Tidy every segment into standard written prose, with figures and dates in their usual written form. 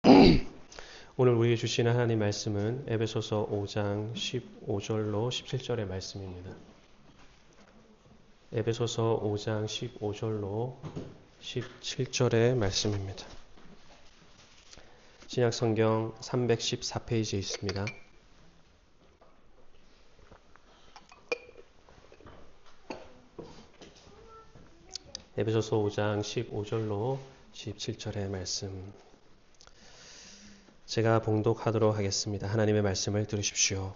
오늘 우리에게 주시는 하나님 말씀은 에베소서 5장 15절로 17절의 말씀입니다. 에베소서 5장 15절로 17절의 말씀입니다. 신약성경 314페이지에 있습니다. 에베소서 5장 15절로 17절의 말씀. 제가 봉독하도록 하겠습니다. 하나님의 말씀을 들으십시오.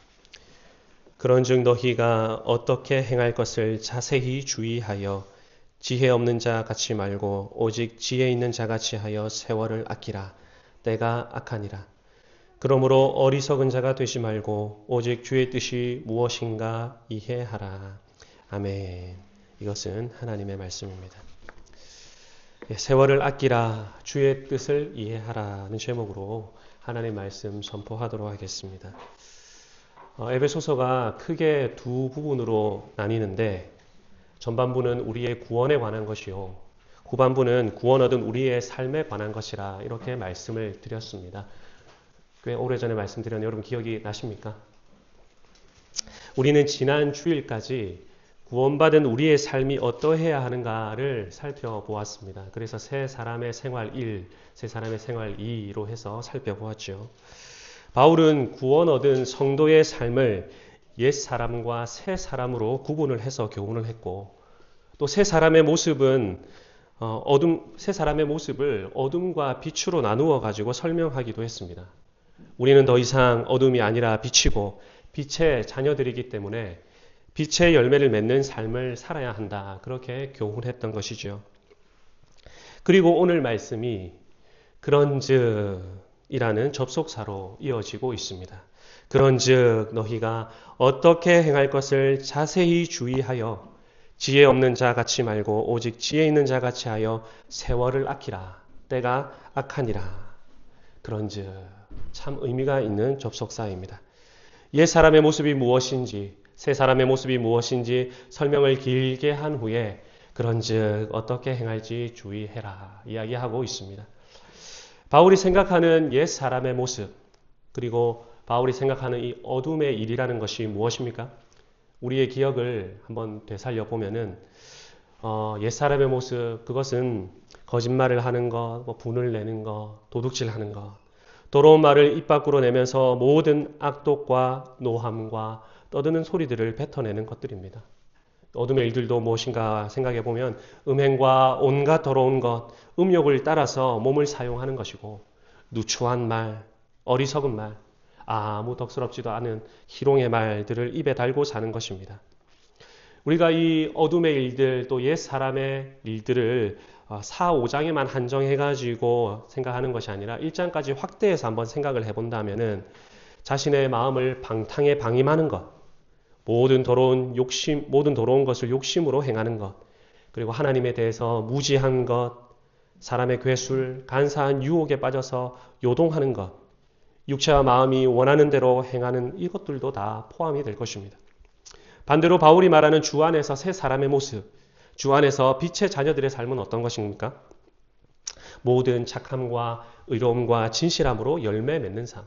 그런즉 너희가 어떻게 행할 것을 자세히 주의하여 지혜 없는 자 같이 말고 오직 지혜 있는 자 같이 하여 세월을 아끼라. 때가 악하니라. 그러므로 어리석은 자가 되지 말고 오직 주의 뜻이 무엇인가 이해하라. 아멘. 이것은 하나님의 말씀입니다. 세월을 아끼라, 주의 뜻을 이해하라는 제목으로 하나님의 말씀 선포하도록 하겠습니다. 에베소서가 크게 두 부분으로 나뉘는데 전반부는 우리의 구원에 관한 것이요, 후반부는 구원 얻은 우리의 삶에 관한 것이라 이렇게 말씀을 드렸습니다. 꽤 오래전에 말씀드렸는데 여러분 기억이 나십니까? 우리는 지난 주일까지 구원받은 우리의 삶이 어떠해야 하는가를 살펴보았습니다. 그래서 새 사람의 생활 1, 새 사람의 생활 2로 해서 살펴보았죠. 바울은 구원 얻은 성도의 삶을 옛 사람과 새 사람으로 구분을 해서 교훈을 했고, 또 새 사람의 모습은 새 사람의 모습을 어둠과 빛으로 나누어 가지고 설명하기도 했습니다. 우리는 더 이상 어둠이 아니라 빛이고 빛의 자녀들이기 때문에 빛의 열매를 맺는 삶을 살아야 한다. 그렇게 교훈했던 것이죠. 그리고 오늘 말씀이 그런즉 이라는 접속사로 이어지고 있습니다. 그런즉 너희가 어떻게 행할 것을 자세히 주의하여 지혜 없는 자 같이 말고 오직 지혜 있는 자 같이 하여 세월을 아끼라. 때가 악하니라. 그런즉 참 의미가 있는 접속사입니다. 옛 사람의 모습이 무엇인지, 새 사람의 모습이 무엇인지 설명을 길게 한 후에 그런즉 어떻게 행할지 주의해라 이야기하고 있습니다. 바울이 생각하는 옛 사람의 모습, 그리고 바울이 생각하는 이 어둠의 일이라는 것이 무엇입니까? 우리의 기억을 한번 되살려 보면은 옛 사람의 모습, 그것은 거짓말을 하는 것, 분을 내는 것, 도둑질하는 것, 더러운 말을 입 밖으로 내면서 모든 악독과 노함과 떠드는 소리들을 뱉어내는 것들입니다. 어둠의 일들도 무엇인가 생각해 보면 음행과 온갖 더러운 것, 음욕을 따라서 몸을 사용하는 것이고, 누추한 말, 어리석은 말, 아무 덕스럽지도 않은 희롱의 말들을 입에 달고 사는 것입니다. 우리가 이 어둠의 일들, 또 옛 사람의 일들을 4, 5장에만 한정해가지고 생각하는 것이 아니라 1장까지 확대해서 한번 생각을 해본다면은 자신의 마음을 방탕에 방임하는 것, 모든 더러운 것을 욕심으로 행하는 것, 그리고 하나님에 대해서 무지한 것, 사람의 괴술, 간사한 유혹에 빠져서 요동하는 것, 육체와 마음이 원하는 대로 행하는 이것들도 다 포함이 될 것입니다. 반대로 바울이 말하는 주 안에서 새 사람의 모습, 주 안에서 빛의 자녀들의 삶은 어떤 것입니까? 모든 착함과 의로움과 진실함으로 열매 맺는 삶,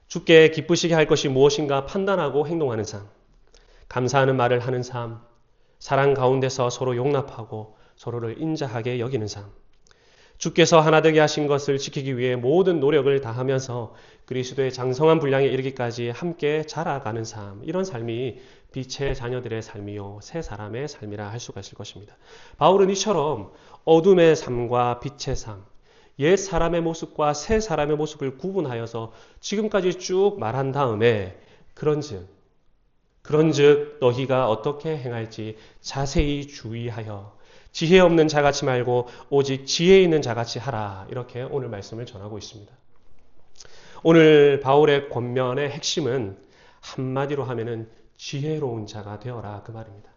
주께 기쁘시게 할 것이 무엇인가 판단하고 행동하는 삶, 감사하는 말을 하는 삶, 사랑 가운데서 서로 용납하고 서로를 인자하게 여기는 삶, 주께서 하나 되게 하신 것을 지키기 위해 모든 노력을 다하면서 그리스도의 장성한 분량에 이르기까지 함께 자라가는 삶, 이런 삶이 빛의 자녀들의 삶이요 새 사람의 삶이라 할 수가 있을 것입니다. 바울은 이처럼 어둠의 삶과 빛의 삶, 옛 사람의 모습과 새 사람의 모습을 구분하여서 지금까지 쭉 말한 다음에 그런즉 너희가 어떻게 행할지 자세히 주의하여 지혜 없는 자같이 말고 오직 지혜 있는 자같이 하라, 이렇게 오늘 말씀을 전하고 있습니다. 오늘 바울의 권면의 핵심은 한마디로 하면은 지혜로운 자가 되어라, 그 말입니다.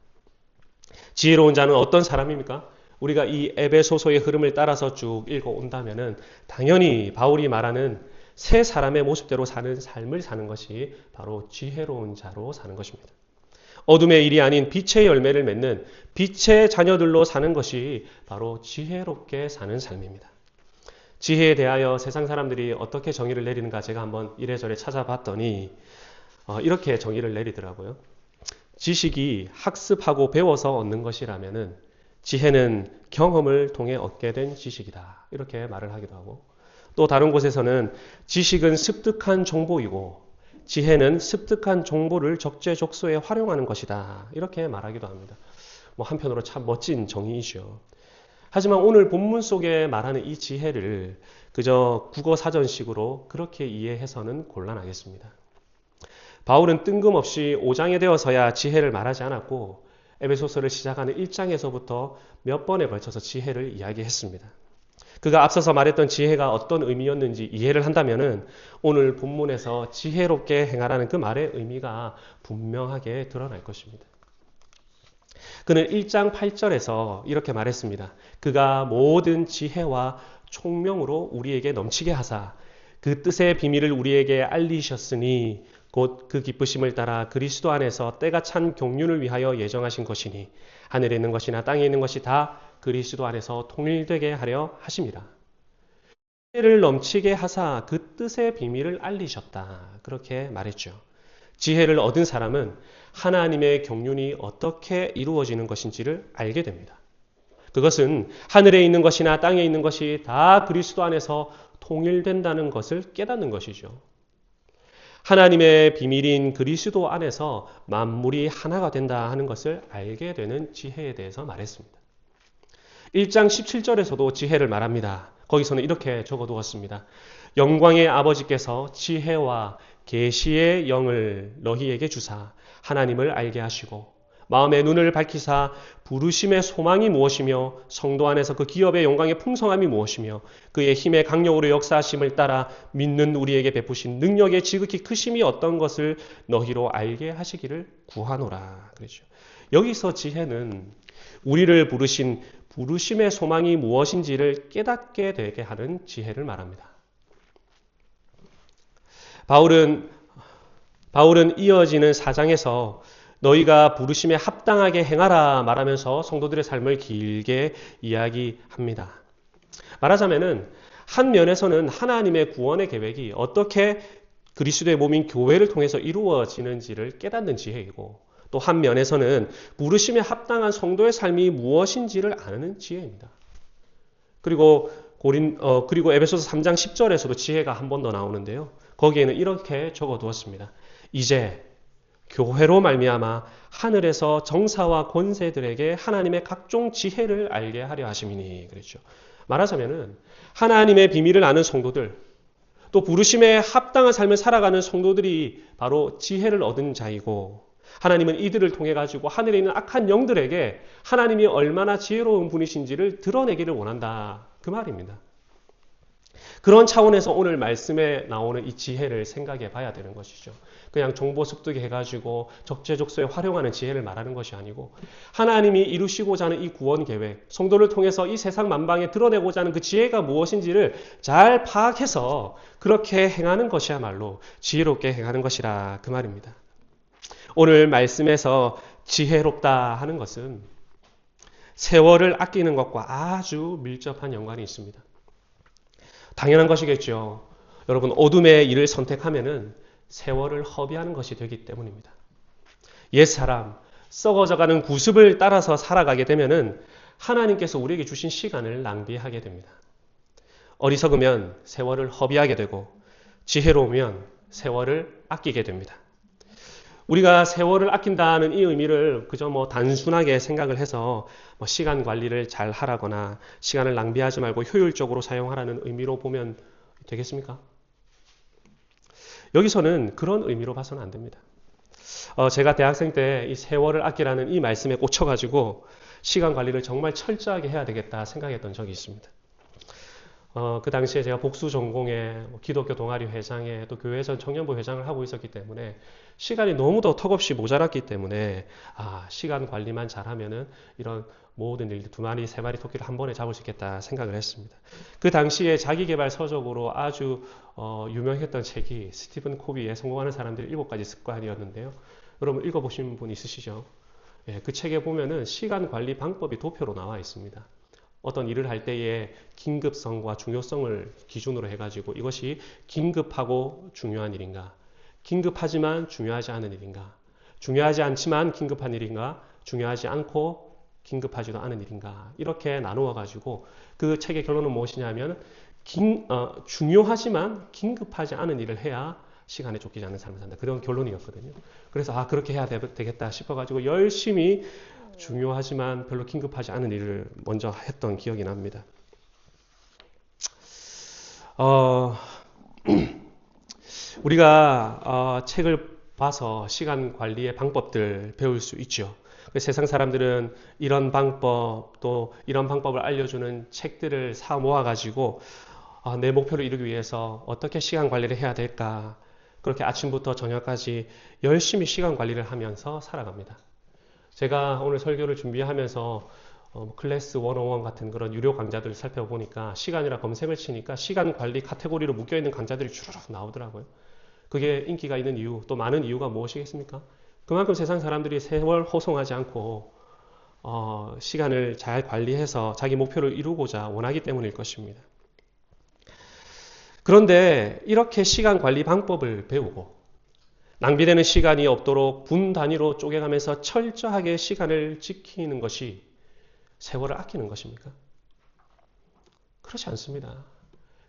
지혜로운 자는 어떤 사람입니까? 우리가 이 에베소서의 흐름을 따라서 쭉 읽어온다면은 당연히 바울이 말하는 새 사람의 모습대로 사는 삶을 사는 것이 바로 지혜로운 자로 사는 것입니다. 어둠의 일이 아닌 빛의 열매를 맺는 빛의 자녀들로 사는 것이 바로 지혜롭게 사는 삶입니다. 지혜에 대하여 세상 사람들이 어떻게 정의를 내리는가 제가 한번 이래저래 찾아봤더니 이렇게 정의를 내리더라고요. 지식이 학습하고 배워서 얻는 것이라면은 지혜는 경험을 통해 얻게 된 지식이다. 이렇게 말을 하기도 하고, 또 다른 곳에서는 지식은 습득한 정보이고 지혜는 습득한 정보를 적재적소에 활용하는 것이다. 이렇게 말하기도 합니다. 한편으로 참 멋진 정의이죠. 하지만 오늘 본문 속에 말하는 이 지혜를 그저 국어 사전식으로 그렇게 이해해서는 곤란하겠습니다. 바울은 뜬금없이 5장에 되어서야 지혜를 말하지 않았고 에베소서를 시작하는 1장에서부터 몇 번에 걸쳐서 지혜를 이야기했습니다. 그가 앞서서 말했던 지혜가 어떤 의미였는지 이해를 한다면은 오늘 본문에서 지혜롭게 행하라는 그 말의 의미가 분명하게 드러날 것입니다. 그는 1장 8절에서 이렇게 말했습니다. 그가 모든 지혜와 총명으로 우리에게 넘치게 하사 그 뜻의 비밀을 우리에게 알리셨으니 곧 그 기쁘심을 따라 그리스도 안에서 때가 찬 경륜을 위하여 예정하신 것이니 하늘에 있는 것이나 땅에 있는 것이 다 그리스도 안에서 통일되게 하려 하심이라. 지혜를 넘치게 하사 그 뜻의 비밀을 알리셨다. 그렇게 말했죠. 지혜를 얻은 사람은 하나님의 경륜이 어떻게 이루어지는 것인지를 알게 됩니다. 그것은 하늘에 있는 것이나 땅에 있는 것이 다 그리스도 안에서 통일된다는 것을 깨닫는 것이죠. 하나님의 비밀인 그리스도 안에서 만물이 하나가 된다 하는 것을 알게 되는 지혜에 대해서 말했습니다. 1장 17절에서도 지혜를 말합니다. 거기서는 이렇게 적어두었습니다. 영광의 아버지께서 지혜와 계시의 영을 너희에게 주사 하나님을 알게 하시고 마음의 눈을 밝히사 부르심의 소망이 무엇이며 성도 안에서 그 기업의 영광의 풍성함이 무엇이며 그의 힘의 강력으로 역사하심을 따라 믿는 우리에게 베푸신 능력의 지극히 크심이 어떤 것을 너희로 알게 하시기를 구하노라. 그렇죠. 여기서 지혜는 우리를 부르신 부르심의 소망이 무엇인지를 깨닫게 되게 하는 지혜를 말합니다. 바울은 이어지는 4장에서 너희가 부르심에 합당하게 행하라 말하면서 성도들의 삶을 길게 이야기합니다. 말하자면은 한 면에서는 하나님의 구원의 계획이 어떻게 그리스도의 몸인 교회를 통해서 이루어지는지를 깨닫는 지혜이고 또 한 면에서는 부르심에 합당한 성도의 삶이 무엇인지를 아는 지혜입니다. 그리고 에베소서 3장 10절에서도 지혜가 한 번 더 나오는데요. 거기에는 이렇게 적어두었습니다. 이제 교회로 말미암아 하늘에서 정사와 권세들에게 하나님의 각종 지혜를 알게 하려 하심이니. 그렇죠. 말하자면은 하나님의 비밀을 아는 성도들, 또 부르심에 합당한 삶을 살아가는 성도들이 바로 지혜를 얻은 자이고 하나님은 이들을 통해 가지고 하늘에 있는 악한 영들에게 하나님이 얼마나 지혜로운 분이신지를 드러내기를 원한다. 그 말입니다. 그런 차원에서 오늘 말씀에 나오는 이 지혜를 생각해 봐야 되는 것이죠. 그냥 정보 습득해가지고 적재적소에 활용하는 지혜를 말하는 것이 아니고 하나님이 이루시고자 하는 이 구원 계획, 성도를 통해서 이 세상 만방에 드러내고자 하는 그 지혜가 무엇인지를 잘 파악해서 그렇게 행하는 것이야말로 지혜롭게 행하는 것이라 그 말입니다. 오늘 말씀에서 지혜롭다 하는 것은 세월을 아끼는 것과 아주 밀접한 연관이 있습니다. 당연한 것이겠죠. 여러분, 어둠의 일을 선택하면은 세월을 허비하는 것이 되기 때문입니다. 옛사람, 썩어져가는 구습을 따라서 살아가게 되면은 하나님께서 우리에게 주신 시간을 낭비하게 됩니다. 어리석으면 세월을 허비하게 되고 지혜로우면 세월을 아끼게 됩니다. 우리가 세월을 아낀다는 이 의미를 그저 단순하게 생각을 해서 시간 관리를 잘 하라거나 시간을 낭비하지 말고 효율적으로 사용하라는 의미로 보면 되겠습니까? 여기서는 그런 의미로 봐서는 안 됩니다. 제가 대학생 때 이 세월을 아끼라는 이 말씀에 꽂혀가지고 시간 관리를 정말 철저하게 해야 되겠다 생각했던 적이 있습니다. 그 당시에 제가 복수 전공에 기독교 동아리 회장에 또 교회에서 청년부 회장을 하고 있었기 때문에 시간이 너무도 턱없이 모자랐기 때문에 시간 관리만 잘하면은 이런 모든 일들 2마리, 3마리 토끼를 한 번에 잡을 수 있겠다 생각을 했습니다. 그 당시에 자기개발 서적으로 아주 유명했던 책이 스티븐 코비의 성공하는 사람들의 7가지 습관이었는데요. 여러분 읽어보신 분 있으시죠? 예, 그 책에 보면은 시간 관리 방법이 도표로 나와 있습니다. 어떤 일을 할 때의 긴급성과 중요성을 기준으로 해가지고 이것이 긴급하고 중요한 일인가, 긴급하지만 중요하지 않은 일인가, 중요하지 않지만 긴급한 일인가, 중요하지 않고 긴급하지도 않은 일인가, 이렇게 나누어 가지고 그 책의 결론은 무엇이냐면 중요하지만 긴급하지 않은 일을 해야 시간에 쫓기지 않는 삶을 산다. 그런 결론이었거든요. 그래서 그렇게 해야 되겠다 싶어가지고 열심히 중요하지만 별로 긴급하지 않은 일을 먼저 했던 기억이 납니다. 우리가 책을 봐서 시간 관리의 방법들 배울 수 있죠. 세상 사람들은 이런 방법, 또 이런 방법을 알려주는 책들을 사 모아가지고 내 목표를 이루기 위해서 어떻게 시간 관리를 해야 될까, 그렇게 아침부터 저녁까지 열심히 시간 관리를 하면서 살아갑니다. 제가 오늘 설교를 준비하면서 클래스 101 같은 그런 유료 강좌들을 살펴보니까 시간이라 검색을 치니까 시간 관리 카테고리로 묶여있는 강좌들이 주르륵 나오더라고요. 그게 인기가 있는 이유, 또 많은 이유가 무엇이겠습니까? 그만큼 세상 사람들이 세월 호송하지 않고 시간을 잘 관리해서 자기 목표를 이루고자 원하기 때문일 것입니다. 그런데 이렇게 시간 관리 방법을 배우고 낭비되는 시간이 없도록 분 단위로 쪼개가면서 철저하게 시간을 지키는 것이 세월을 아끼는 것입니까? 그렇지 않습니다.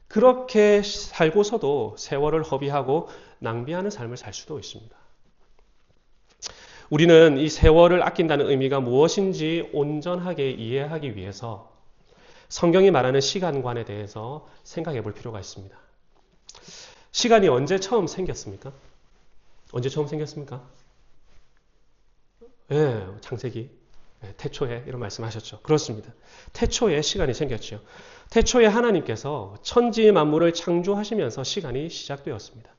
그렇게 살고서도 세월을 허비하고 낭비하는 삶을 살 수도 있습니다. 우리는 이 세월을 아낀다는 의미가 무엇인지 온전하게 이해하기 위해서 성경이 말하는 시간관에 대해서 생각해 볼 필요가 있습니다. 시간이 언제 처음 생겼습니까? 언제 처음 생겼습니까? 예, 창세기, 태초에 이런 말씀하셨죠. 그렇습니다. 태초에 시간이 생겼죠. 태초에 하나님께서 천지 만물을 창조하시면서 시간이 시작되었습니다.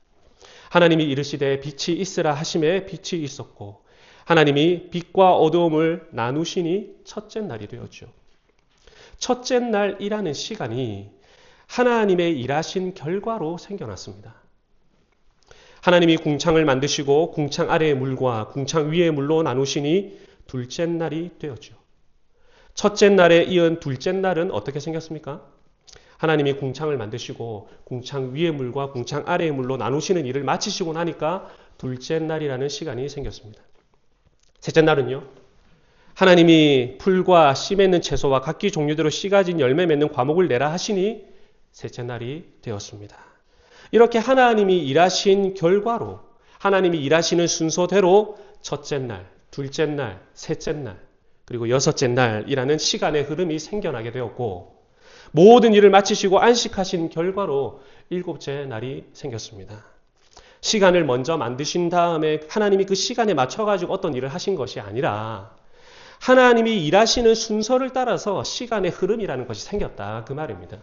하나님이 이르시되 빛이 있으라 하심에 빛이 있었고 하나님이 빛과 어두움을 나누시니 첫째 날이 되었죠. 첫째 날이라는 시간이 하나님의 일하신 결과로 생겨났습니다. 하나님이 궁창을 만드시고 궁창 아래의 물과 궁창 위의 물로 나누시니 둘째 날이 되었죠. 첫째 날에 이은 둘째 날은 어떻게 생겼습니까? 하나님이 궁창을 만드시고 궁창 위의 물과 궁창 아래의 물로 나누시는 일을 마치시고 나니까 둘째 날이라는 시간이 생겼습니다. 셋째 날은요, 하나님이 풀과 씨 맺는 채소와 각기 종류대로 씨 가진 열매 맺는 과목을 내라 하시니 셋째 날이 되었습니다. 이렇게 하나님이 일하신 결과로, 하나님이 일하시는 순서대로 첫째 날, 둘째 날, 셋째 날, 그리고 여섯째 날이라는 시간의 흐름이 생겨나게 되었고, 모든 일을 마치시고 안식하신 결과로 일곱째 날이 생겼습니다. 시간을 먼저 만드신 다음에 하나님이 그 시간에 맞춰가지고 어떤 일을 하신 것이 아니라 하나님이 일하시는 순서를 따라서 시간의 흐름이라는 것이 생겼다, 그 말입니다.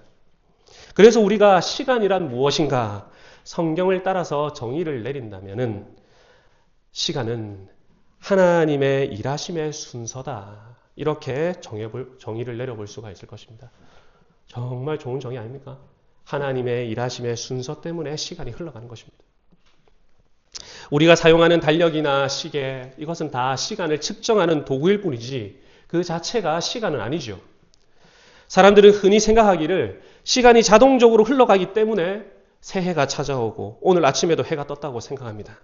그래서 우리가 시간이란 무엇인가 성경을 따라서 정의를 내린다면은 시간은 하나님의 일하심의 순서다, 이렇게 정의를 내려볼 수가 있을 것입니다. 정말 좋은 정의 아닙니까? 하나님의 일하심의 순서 때문에 시간이 흘러가는 것입니다. 우리가 사용하는 달력이나 시계, 이것은 다 시간을 측정하는 도구일 뿐이지 그 자체가 시간은 아니죠. 사람들은 흔히 생각하기를 시간이 자동적으로 흘러가기 때문에 새해가 찾아오고 오늘 아침에도 해가 떴다고 생각합니다.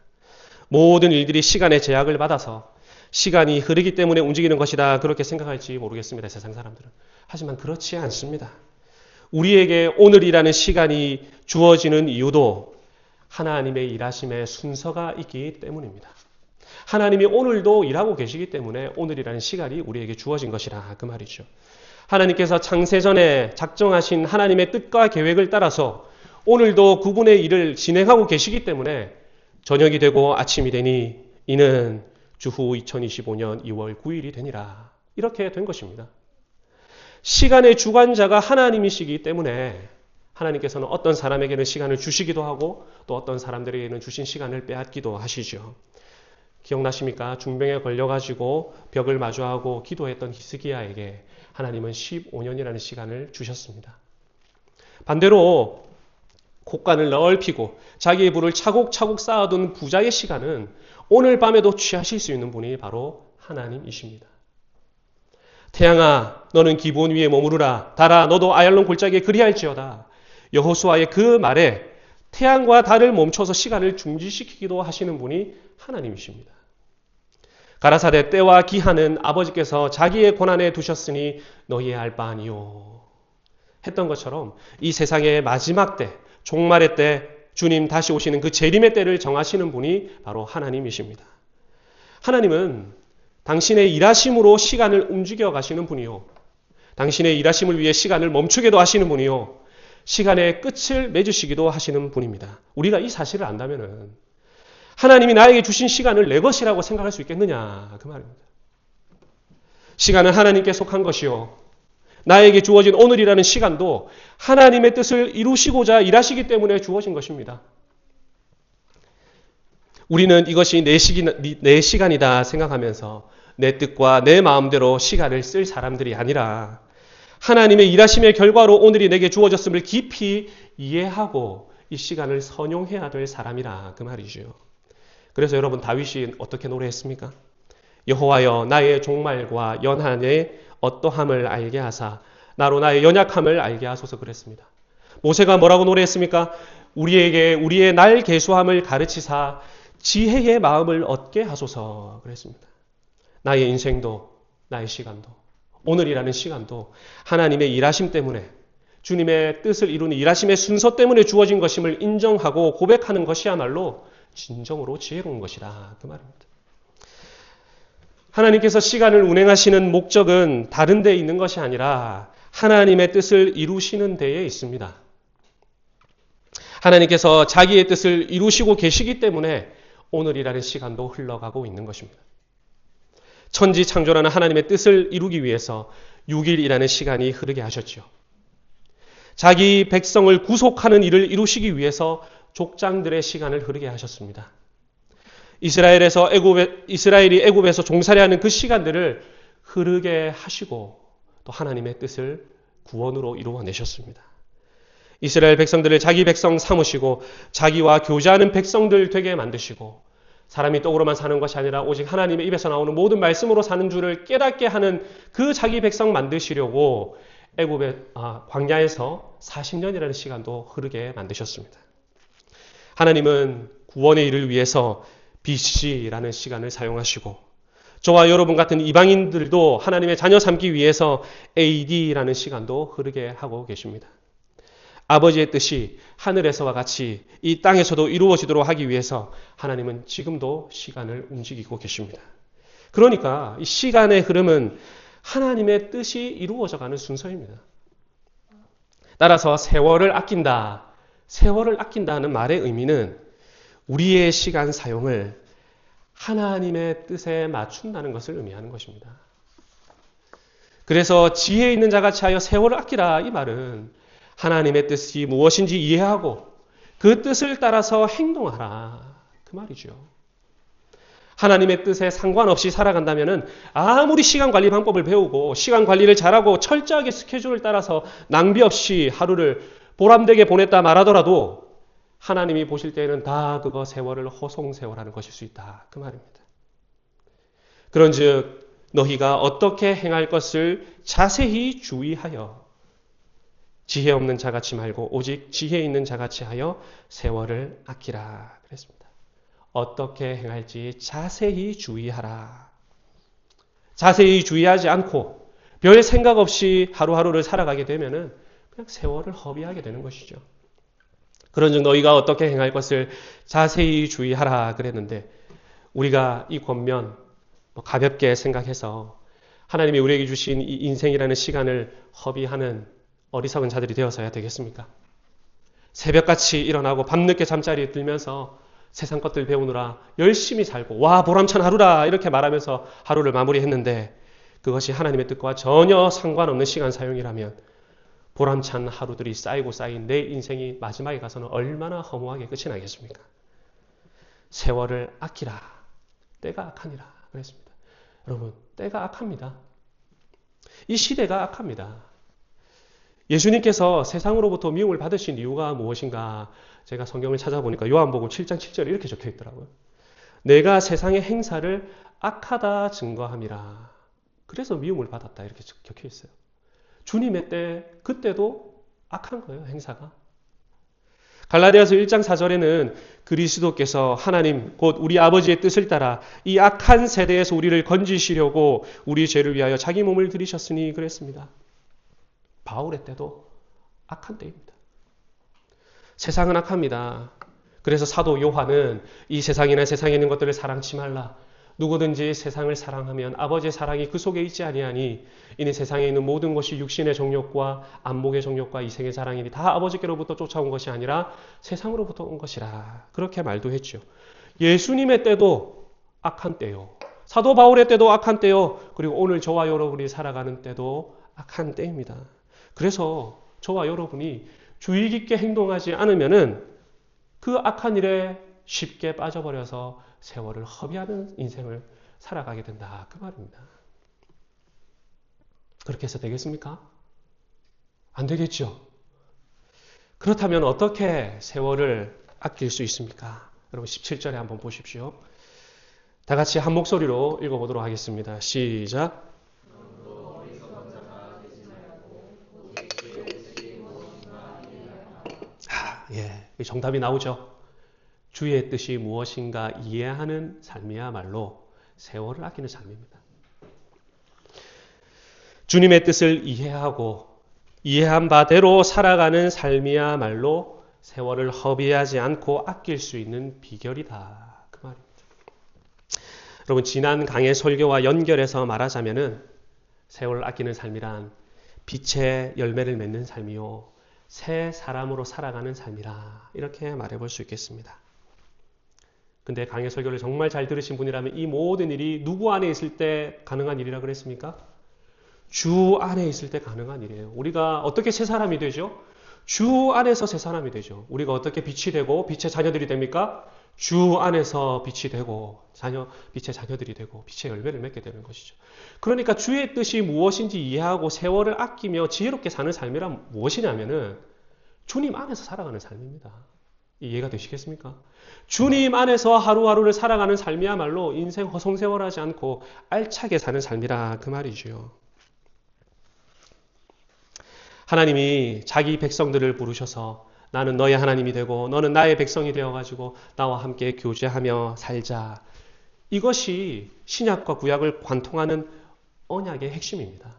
모든 일들이 시간의 제약을 받아서 시간이 흐르기 때문에 움직이는 것이다, 그렇게 생각할지 모르겠습니다, 세상 사람들은. 하지만 그렇지 않습니다. 우리에게 오늘이라는 시간이 주어지는 이유도 하나님의 일하심의 순서가 있기 때문입니다. 하나님이 오늘도 일하고 계시기 때문에 오늘이라는 시간이 우리에게 주어진 것이라, 그 말이죠. 하나님께서 창세전에 작정하신 하나님의 뜻과 계획을 따라서 오늘도 그분의 일을 진행하고 계시기 때문에 저녁이 되고 아침이 되니 이는 주후 2025년 2월 9일이 되니라, 이렇게 된 것입니다. 시간의 주관자가 하나님이시기 때문에 하나님께서는 어떤 사람에게는 시간을 주시기도 하고 또 어떤 사람들에게는 주신 시간을 빼앗기도 하시죠. 기억나십니까? 중병에 걸려가지고 벽을 마주하고 기도했던 히스기야에게 하나님은 15년이라는 시간을 주셨습니다. 반대로 곳간을 넓히고 자기의 부를 차곡차곡 쌓아둔 부자의 시간은 오늘 밤에도 취하실 수 있는 분이 바로 하나님이십니다. 태양아 너는 기브온 위에 머무르라. 달아 너도 아얄론 골짜기에 그리할지어다. 여호수아의 그 말에 태양과 달을 멈춰서 시간을 중지시키기도 하시는 분이 하나님이십니다. 가라사대 때와 기한은 아버지께서 자기의 권한에 두셨으니 너희의 알 바 아니요. 했던 것처럼 이 세상의 마지막 때, 종말의 때, 주님 다시 오시는 그 재림의 때를 정하시는 분이 바로 하나님이십니다. 하나님은 당신의 일하심으로 시간을 움직여 가시는 분이요. 당신의 일하심을 위해 시간을 멈추게도 하시는 분이요. 시간의 끝을 맺으시기도 하시는 분입니다. 우리가 이 사실을 안다면은 하나님이 나에게 주신 시간을 내 것이라고 생각할 수 있겠느냐 그 말입니다. 시간은 하나님께 속한 것이요. 나에게 주어진 오늘이라는 시간도 하나님의 뜻을 이루시고자 일하시기 때문에 주어진 것입니다. 우리는 이것이 내 시간이다 생각하면서 내 뜻과 내 마음대로 시간을 쓸 사람들이 아니라 하나님의 일하심의 결과로 오늘이 내게 주어졌음을 깊이 이해하고 이 시간을 선용해야 될 사람이라 그 말이죠. 그래서 여러분 다윗이 어떻게 노래했습니까? 여호와여 나의 종말과 연한의 어떠함을 알게 하사 나로 나의 연약함을 알게 하소서 그랬습니다. 모세가 뭐라고 노래했습니까? 우리에게 우리의 날 계수함을 가르치사 지혜의 마음을 얻게 하소서 그랬습니다. 나의 인생도 나의 시간도 오늘이라는 시간도 하나님의 일하심 때문에 주님의 뜻을 이루는 일하심의 순서 때문에 주어진 것임을 인정하고 고백하는 것이야말로 진정으로 지혜로운 것이라 그 말입니다. 하나님께서 시간을 운행하시는 목적은 다른 데에 있는 것이 아니라 하나님의 뜻을 이루시는 데에 있습니다. 하나님께서 자기의 뜻을 이루시고 계시기 때문에 오늘이라는 시간도 흘러가고 있는 것입니다. 천지 창조라는 하나님의 뜻을 이루기 위해서 6일이라는 시간이 흐르게 하셨죠. 자기 백성을 구속하는 일을 이루시기 위해서 족장들의 시간을 흐르게 하셨습니다. 이스라엘이 애굽에서 종살이하는 그 시간들을 흐르게 하시고 또 하나님의 뜻을 구원으로 이루어내셨습니다. 이스라엘 백성들을 자기 백성 삼으시고 자기와 교제하는 백성들 되게 만드시고 사람이 떡으로만 사는 것이 아니라 오직 하나님의 입에서 나오는 모든 말씀으로 사는 줄을 깨닫게 하는 그 자기 백성 만드시려고 광야에서 40년이라는 시간도 흐르게 만드셨습니다. 하나님은 구원의 일을 위해서 BC라는 시간을 사용하시고 저와 여러분 같은 이방인들도 하나님의 자녀 삼기 위해서 AD라는 시간도 흐르게 하고 계십니다. 아버지의 뜻이 하늘에서와 같이 이 땅에서도 이루어지도록 하기 위해서 하나님은 지금도 시간을 움직이고 계십니다. 그러니까 이 시간의 흐름은 하나님의 뜻이 이루어져가는 순서입니다. 따라서 세월을 아낀다. 세월을 아낀다는 말의 의미는 우리의 시간 사용을 하나님의 뜻에 맞춘다는 것을 의미하는 것입니다. 그래서 지혜 있는 자같이 하여 세월을 아끼라 이 말은 하나님의 뜻이 무엇인지 이해하고 그 뜻을 따라서 행동하라 그 말이죠. 하나님의 뜻에 상관없이 살아간다면 아무리 시간 관리 방법을 배우고 시간 관리를 잘하고 철저하게 스케줄을 따라서 낭비 없이 하루를 보람되게 보냈다 말하더라도 하나님이 보실 때에는 다 그거 세월을 허송세월하는 것일 수 있다 그 말입니다. 그런즉 너희가 어떻게 행할 것을 자세히 주의하여 지혜 없는 자같이 말고 오직 지혜 있는 자같이 하여 세월을 아끼라 그랬습니다. 어떻게 행할지 자세히 주의하라. 자세히 주의하지 않고 별 생각 없이 하루하루를 살아가게 되면은 그냥 세월을 허비하게 되는 것이죠. 그런즉 너희가 어떻게 행할 것을 자세히 주의하라 그랬는데 우리가 이 권면 가볍게 생각해서 하나님이 우리에게 주신 이 인생이라는 시간을 허비하는 어리석은 자들이 되어서야 되겠습니까? 새벽같이 일어나고 밤늦게 잠자리에 들면서 세상 것들 배우느라 열심히 살고 와 보람찬 하루라 이렇게 말하면서 하루를 마무리했는데 그것이 하나님의 뜻과 전혀 상관없는 시간 사용이라면 보람찬 하루들이 쌓이고 쌓인 내 인생이 마지막에 가서는 얼마나 허무하게 끝이 나겠습니까? 세월을 아끼라. 때가 악하니라 그랬습니다. 여러분 때가 악합니다. 이 시대가 악합니다. 예수님께서 세상으로부터 미움을 받으신 이유가 무엇인가? 제가 성경을 찾아보니까 요한복음 7장 7절에 이렇게 적혀 있더라고요. 내가 세상의 행사를 악하다 증거함이라. 그래서 미움을 받았다. 이렇게 적혀 있어요. 주님의 때, 그때도 악한 거예요, 행사가. 갈라디아서 1장 4절에는 그리스도께서 하나님 곧 우리 아버지의 뜻을 따라 이 악한 세대에서 우리를 건지시려고 우리 죄를 위하여 자기 몸을 들이셨으니 그랬습니다. 바울의 때도 악한 때입니다. 세상은 악합니다. 그래서 사도 요한은 이 세상이나 세상에 있는 것들을 사랑치 말라. 누구든지 세상을 사랑하면 아버지의 사랑이 그 속에 있지 아니하니 이는 세상에 있는 모든 것이 육신의 정욕과 안목의 정욕과 이생의 자랑이니 다 아버지께로부터 쫓아온 것이 아니라 세상으로부터 온 것이라. 그렇게 말도 했죠. 예수님의 때도 악한 때요. 사도 바울의 때도 악한 때요. 그리고 오늘 저와 여러분이 살아가는 때도 악한 때입니다. 그래서 저와 여러분이 주의 깊게 행동하지 않으면은 그 악한 일에 쉽게 빠져버려서 세월을 허비하는 인생을 살아가게 된다. 그 말입니다. 그렇게 해서 되겠습니까? 안 되겠죠. 그렇다면 어떻게 세월을 아낄 수 있습니까? 여러분 17절에 한번 보십시오. 다 같이 한 목소리로 읽어보도록 하겠습니다. 시작. 정답이 나오죠. 주의 뜻이 무엇인가 이해하는 삶이야말로 세월을 아끼는 삶입니다. 주님의 뜻을 이해하고 이해한 바대로 살아가는 삶이야말로 세월을 허비하지 않고 아낄 수 있는 비결이다. 그 말입니다. 여러분 지난 강의 설교와 연결해서 말하자면은 세월을 아끼는 삶이란 빛의 열매를 맺는 삶이요. 새 사람으로 살아가는 삶이라 이렇게 말해볼 수 있겠습니다. 근데 강의 설교를 정말 잘 들으신 분이라면 이 모든 일이 누구 안에 있을 때 가능한 일이라 그랬습니까? 주 안에 있을 때 가능한 일이에요. 우리가 어떻게 새 사람이 되죠? 주 안에서 새 사람이 되죠. 우리가 어떻게 빛이 되고 빛의 자녀들이 됩니까? 주 안에서 빛이 되고 빛의 자녀들이 되고 빛의 열매를 맺게 되는 것이죠. 그러니까 주의 뜻이 무엇인지 이해하고 세월을 아끼며 지혜롭게 사는 삶이란 무엇이냐면은 주님 안에서 살아가는 삶입니다. 이해가 되시겠습니까? 주님 안에서 하루하루를 살아가는 삶이야말로 인생 허송세월하지 않고 알차게 사는 삶이라 그 말이죠. 하나님이 자기 백성들을 부르셔서 나는 너의 하나님이 되고 너는 나의 백성이 되어가지고 나와 함께 교제하며 살자. 이것이 신약과 구약을 관통하는 언약의 핵심입니다.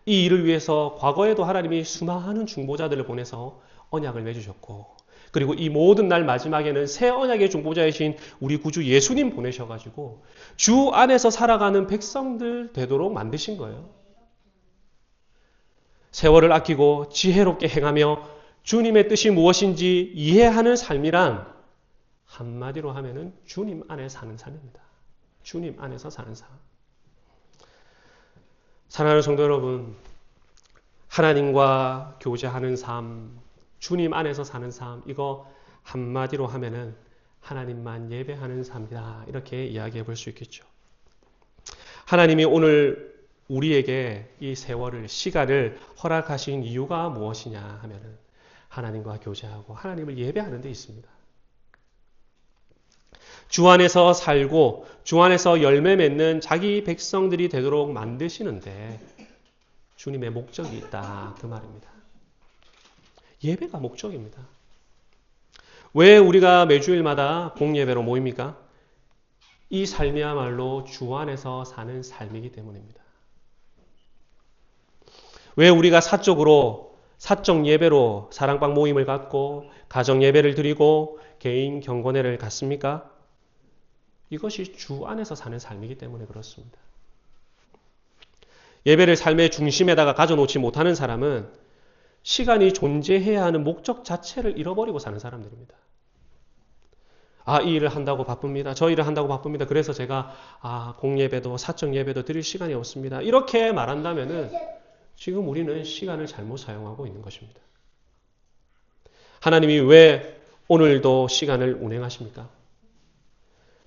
이 일을 위해서 과거에도 하나님이 수많은 중보자들을 보내서 언약을 맺으셨고 그리고 이 모든 날 마지막에는 새 언약의 중보자이신 우리 구주 예수님 보내셔가지고 주 안에서 살아가는 백성들 되도록 만드신 거예요. 세월을 아끼고 지혜롭게 행하며 주님의 뜻이 무엇인지 이해하는 삶이란 한마디로 하면은 주님 안에 사는 삶입니다. 주님 안에서 사는 삶. 사랑하는 성도 여러분, 하나님과 교제하는 삶, 주님 안에서 사는 삶, 이거 한마디로 하면은 하나님만 예배하는 삶이다. 이렇게 이야기해 볼 수 있겠죠. 하나님이 오늘 우리에게 이 세월을, 시간을 허락하신 이유가 무엇이냐 하면은 하나님과 교제하고 하나님을 예배하는 데 있습니다. 주 안에서 살고 주 안에서 열매 맺는 자기 백성들이 되도록 만드시는데 주님의 목적이 있다. 그 말입니다. 예배가 목적입니다. 왜 우리가 매주일마다 공예배로 모입니까? 이 삶이야말로 주 안에서 사는 삶이기 때문입니다. 왜 우리가 사적 예배로 사랑방 모임을 갖고 가정 예배를 드리고 개인 경건회를 갖습니까? 이것이 주 안에서 사는 삶이기 때문에 그렇습니다. 예배를 삶의 중심에다가 가져놓지 못하는 사람은 시간이 존재해야 하는 목적 자체를 잃어버리고 사는 사람들입니다. 이 일을 한다고 바쁩니다. 저 일을 한다고 바쁩니다. 그래서 제가 공예배도 사적 예배도 드릴 시간이 없습니다. 이렇게 말한다면은 지금 우리는 시간을 잘못 사용하고 있는 것입니다. 하나님이 왜 오늘도 시간을 운행하십니까?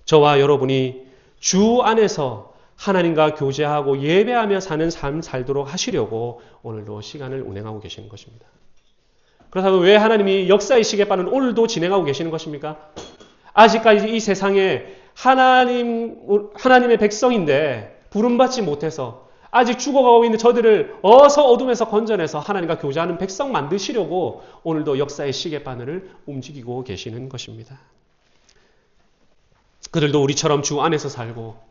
저와 여러분이 주 안에서 하나님과 교제하고 예배하며 사는 삶 살도록 하시려고 오늘도 시간을 운행하고 계시는 것입니다. 그렇다면 왜 하나님이 역사의 시계바는 오늘도 진행하고 계시는 것입니까? 아직까지 이 세상에 하나님의 백성인데 부름받지 못해서 아직 죽어가고 있는 저들을 어서 어둠에서 건져내서 하나님과 교제하는 백성 만드시려고 오늘도 역사의 시계바늘을 움직이고 계시는 것입니다. 그들도 우리처럼 주 안에서 살고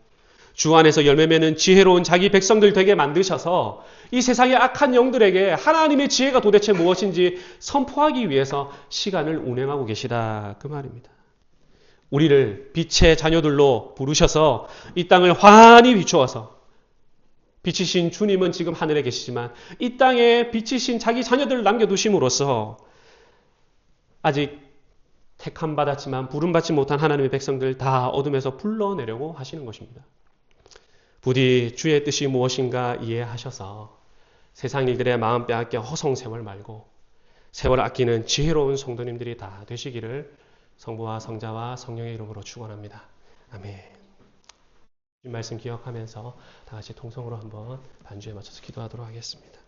주 안에서 열매 맺는 지혜로운 자기 백성들 되게 만드셔서 이 세상의 악한 영들에게 하나님의 지혜가 도대체 무엇인지 선포하기 위해서 시간을 운행하고 계시다 그 말입니다. 우리를 빛의 자녀들로 부르셔서 이 땅을 환히 비추어서 빛이신 주님은 지금 하늘에 계시지만 이 땅에 빛이신 자기 자녀들을 남겨두심으로써 아직 택함 받았지만 부름받지 못한 하나님의 백성들 다 어둠에서 불러내려고 하시는 것입니다. 부디 주의 뜻이 무엇인가 이해하셔서 세상 일들의 마음 빼앗겨 허송세월 말고 세월 아끼는 지혜로운 성도님들이 다 되시기를 성부와 성자와 성령의 이름으로 축원합니다. 아멘. 이 말씀 기억하면서 다 같이 통성으로 한번 반주에 맞춰서 기도하도록 하겠습니다.